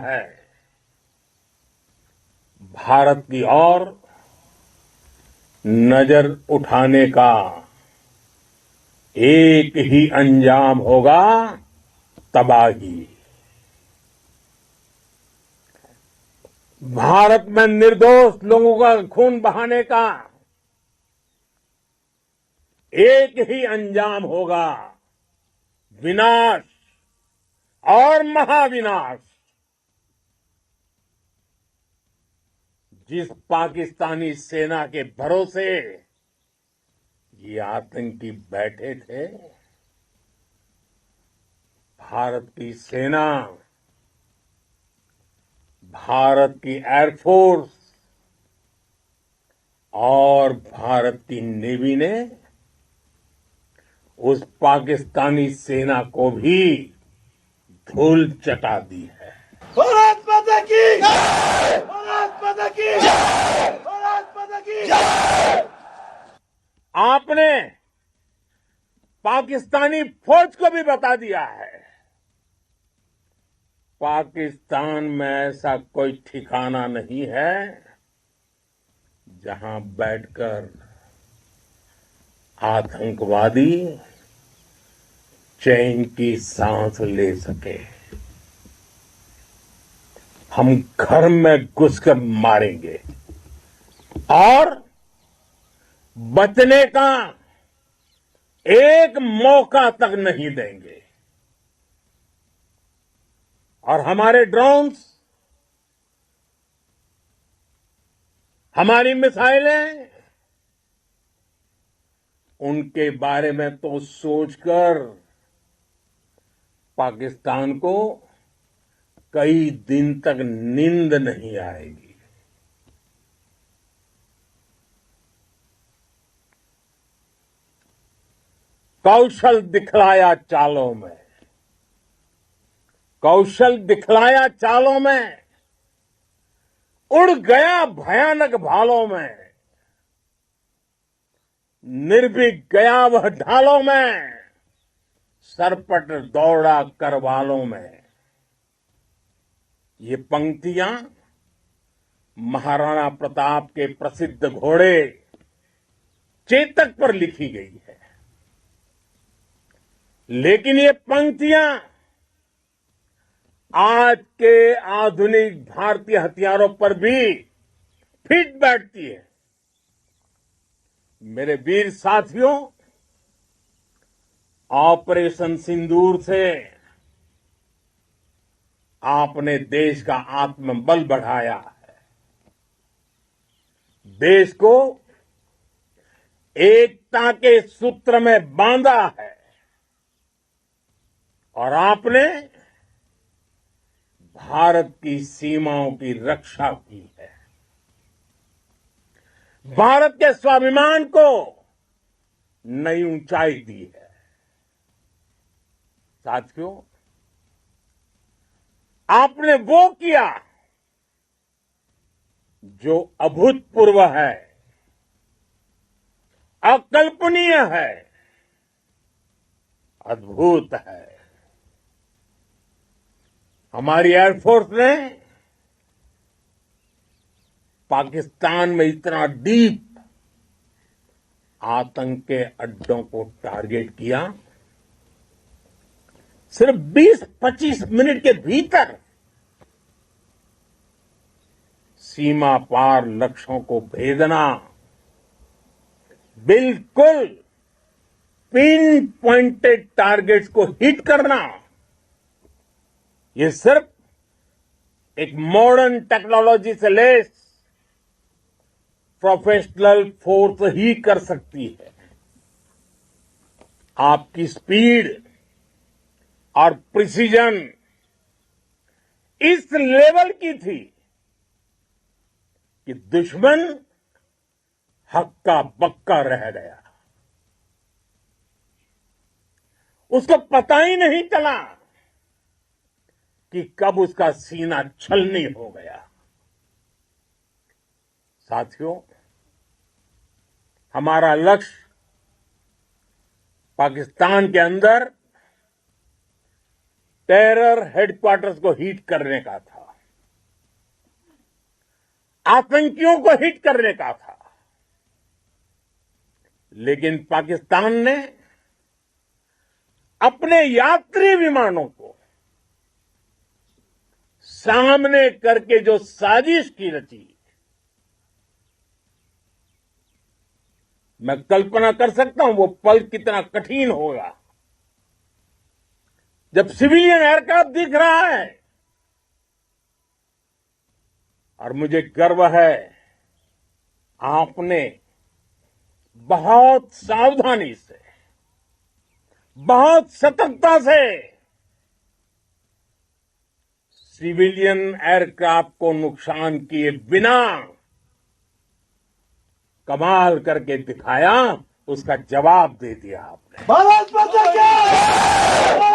है भारत की ओर नजर उठाने का एक ही अंजाम होगा, तबाही। भारत में निर्दोष लोगों का खून बहाने का एक ही अंजाम होगा, विनाश और महाविनाश। जिस पाकिस्तानी सेना के भरोसे ये आतंकी बैठे थे, भारत की सेना, भारत की एयरफोर्स और भारत की नेवी ने उस पाकिस्तानी सेना को भी धूल चटा दी है। भारत माता की जय! भारत माता की जय! भारत माता की जय! आपने पाकिस्तानी फौज को भी बता दिया है, पाकिस्तान में ऐसा कोई ठिकाना नहीं है जहां बैठकर आतंकवादी चैन की सांस ले सके। हम घर में घुसकर मारेंगे और बचने का एक मौका तक नहीं देंगे। और हमारे ड्रोन्स, हमारी मिसाइलें, उनके बारे में तो सोचकर पाकिस्तान को कई दिन तक नींद नहीं आएगी। कौशल दिखलाया चालों में, कौशल दिखलाया चालों में, उड़ गया भयानक भालों में, निर्भीक गया वह ढालों में, सरपट दौड़ा करवालों में। ये पंक्तियां महाराणा प्रताप के प्रसिद्ध घोड़े चेतक पर लिखी गई है, लेकिन ये पंक्तियां आज के आधुनिक भारतीय हथियारों पर भी फिट बैठती है। मेरे वीर साथियों, ऑपरेशन सिंदूर से आपने देश का आत्मबल बढ़ाया है, देश को एकता के सूत्र में बांधा है और आपने भारत की सीमाओं की रक्षा की है। भारत के स्वाभिमान को नई ऊंचाई दी है। साथियों, आपने वो किया जो अभूतपूर्व है, अकल्पनीय है, अद्भुत है। हमारी एयरफोर्स ने पाकिस्तान में इतना डीप आतंक के अड्डों को टारगेट किया, सिर्फ 20-25 मिनट के भीतर सीमा पार लक्ष्यों को भेदना, बिल्कुल पिन पॉइंटेड टारगेट्स को हिट करना, ये सिर्फ एक मॉडर्न टेक्नोलॉजी से लेस प्रोफेशनल फोर्स ही कर सकती है। आपकी स्पीड और प्रिसीजन इस लेवल की थी कि दुश्मन हक्का बक्का रह गया। उसको पता ही नहीं चला कि कब उसका सीना छलनी हो गया। साथियों, हमारा लक्ष्य पाकिस्तान के अंदर टेरर हेडक्वार्टर्स को हिट करने का था। आतंकियों को हिट करने का था, लेकिन पाकिस्तान ने अपने यात्री विमानों को सामने करके जो साजिश की रची, मैं कल्पना कर सकता हूं वो पल कितना कठिन होगा जब सिविलियन एयरक्राफ्ट दिख रहा है। और मुझे गर्व है, आपने बहुत सावधानी से, बहुत सतर्कता से सिविलियन एयरक्राफ्ट को नुकसान किए बिना कमाल करके दिखाया, उसका जवाब दे दिया आपने। भारत माता की